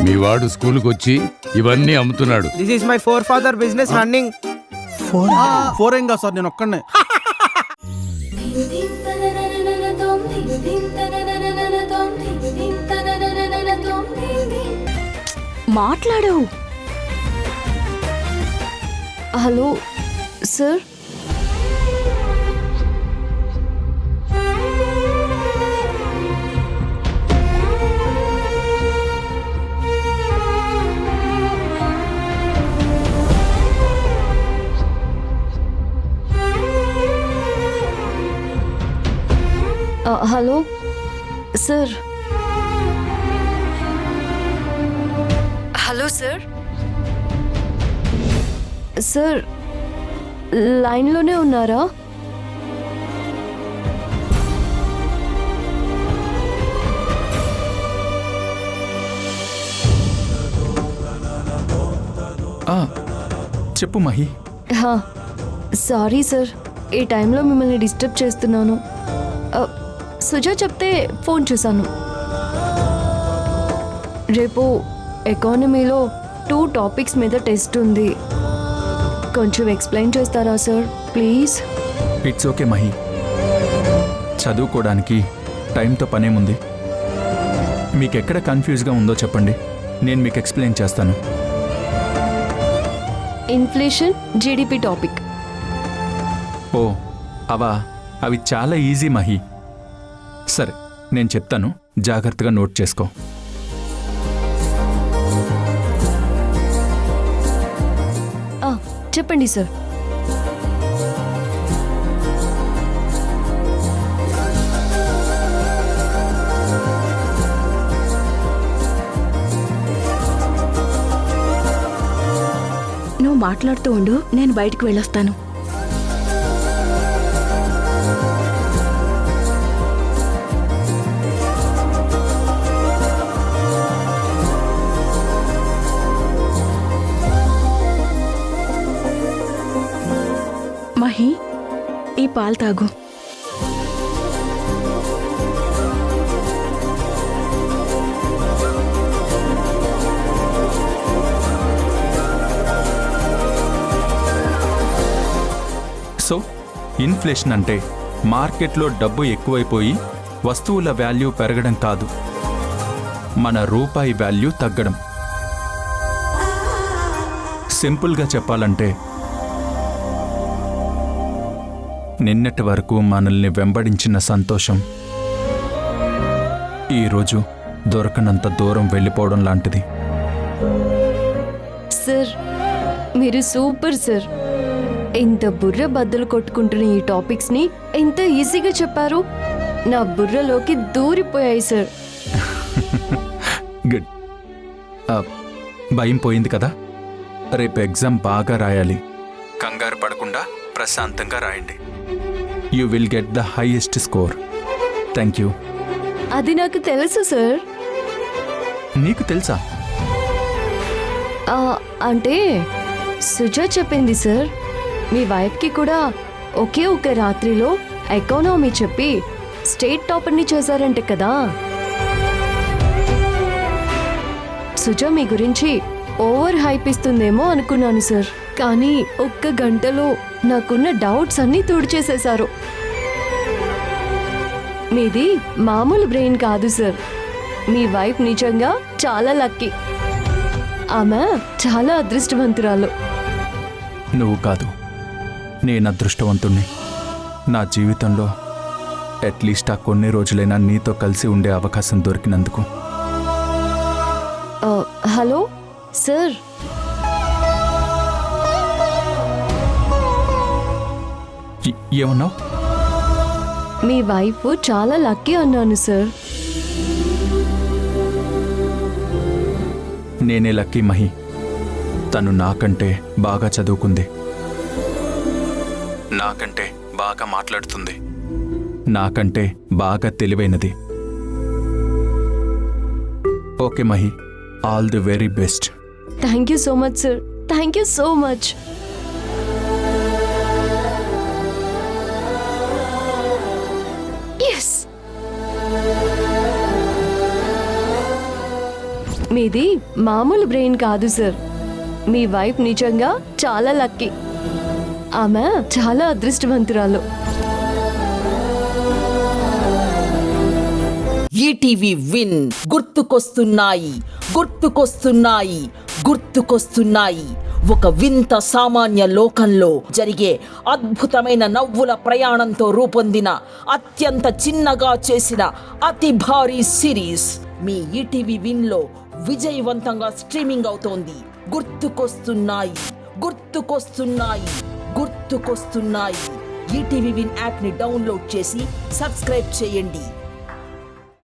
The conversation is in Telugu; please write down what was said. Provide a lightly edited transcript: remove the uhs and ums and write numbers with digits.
మీ వాడు స్కూల్కి వచ్చి ఇవన్నీ అమ్ముతున్నాడు. This is my four father business running. Four ఏం కాదు సార్, నేను ఒక్కనే. మాట్లాడు. Hello sir, hello sir. Hello sir. Sir లైన్లోనే ఉన్నారా? చెప్పు మహి. సారీ సార్, ఈ టైంలో మిమ్మల్ని డిస్టర్బ్ చేస్తున్నాను. సుజా చెప్తే ఫోన్ చేశాను. రేపు ఎకానమీలో 2 టాపిక్స్ మీద టెస్ట్ ఉంది. కొంచెం ఎక్స్ప్లెయిన్ చేస్తారా sir please? It's okay Mahi, చదువుకోవడానికి టైంతో పనేముంది. మీకు ఎక్కడ కన్ఫ్యూజ్గా ఉందో చెప్పండి, నేను మీకు ఎక్స్ప్లెయిన్ చేస్తాను. Inflation, GDP topic. ఓ అవి చాలా ఈజీ మహి. సరే నేను చెప్తాను, జాగ్రత్తగా నోట్ చేసుకో. చెప్పండి సార్. నువ్వు మాట్లాడుతూ ఉండు, నేను బయటికి వెళ్ళొస్తాను. మహి, ఈ పాలు తాగు. సో ఇన్ఫ్లేషన్ అంటే మార్కెట్లో డబ్బు ఎక్కువైపోయి వస్తువుల వాల్యూ పెరగడం కాదు, మన రూపాయి వాల్యూ తగ్గడం. సింపుల్గా చెప్పాలంటే నిన్నటి వరకు మనల్ని వెంబడించిన సంతోషం ఈరోజు దొరకనంత దూరం వెళ్ళిపోవడం లాంటిది. సార్ మీరు సూపర్ సార్. ఇంత బుర్ర బద్దలు కొట్టుకుంటున్న ఈ టాపిక్స్ని ఎంత ఈజీగా చెప్పారు. నా బుర్రలోకి దూరిపోయాయి సార్. గుడ్. భయం పోయింది కదా? రేపు ఎగ్జామ్ బాగా రాయాలి. కంగారు పడకుండా ప్రశాంతంగా రాయండి. You will get the highest score. Thank you. అది నాకు తెలుసు సార్. నీకు తెలుసా? అంటే సుజా చెప్పింది సార్. మీ వైఫ్కి కూడా ఒకే ఒక రాత్రిలో ఎకానమీ చెప్పి స్టేట్ టాపర్ని చేశారంటే కదా. సుజా మీ గురించి ఓవర్ హైప్ ఇస్తుందేమో అనుకున్నాను సార్, కానీ ఒక్క గంటలో నాకున్న డౌట్స్ అన్నీ తుడిచేసేశారు. మీది మామూలు బ్రెయిన్ కాదు సార్. మీ వైఫ్ నిజంగా చాలా లక్కీ. ఆమె చాలా అదృష్టవంతురాలు. నువ్వు కాదు, నేను అదృష్టవంతుణ్ణి. నా జీవితంలో అట్లీస్ట్ ఆ కొన్ని రోజులైనా నీతో కలిసి ఉండే అవకాశం దొరికినందుకు. Hello sir. ఏమన్నావు? మీ వైఫ్ చాలా లక్కీ అన్నాను సార్. నేనే లక్కీ మహి. తను నాకంటే బాగా చదువుకుంది, నాకంటే బాగా మాట్లాడుతుంది, నాకంటే బాగా తెలివైనది. Okay Mahi, all the very best. Thank you so much sir. Thank you so much. Yes. మీది మామూలు బ్రెయిన్ కాదు సార్. మీ వైఫ్ నిజంగా చాలా లక్కీ. ఆమె చాలా అదృష్టవంతురాలు. ఈటీవీ విన్ గుర్తుకొస్తున్నాయి, గుర్తుకొస్తున్నాయి, గుర్తుకొస్తున్నాయి. ఒక వింత సామాన్య లోకంలో జరిగే అద్భుతమైన నవ్వుల ప్రయాణంతో రూపొందిన అత్యంత చిన్నగా చేసిన అతి భారీ సిరీస్ మీ ఈటీవీ విన్లో విజయవంతంగా స్ట్రీమింగ్ అవుతోంది. గుర్తుకొస్తున్నాయి, గుర్తుకొస్తున్నాయి, గుర్తుకొస్తున్నాయి. ఈటీవీ విన్ యాప్ని డౌన్లోడ్ చేసి సబ్స్క్రైబ్ చేయండి.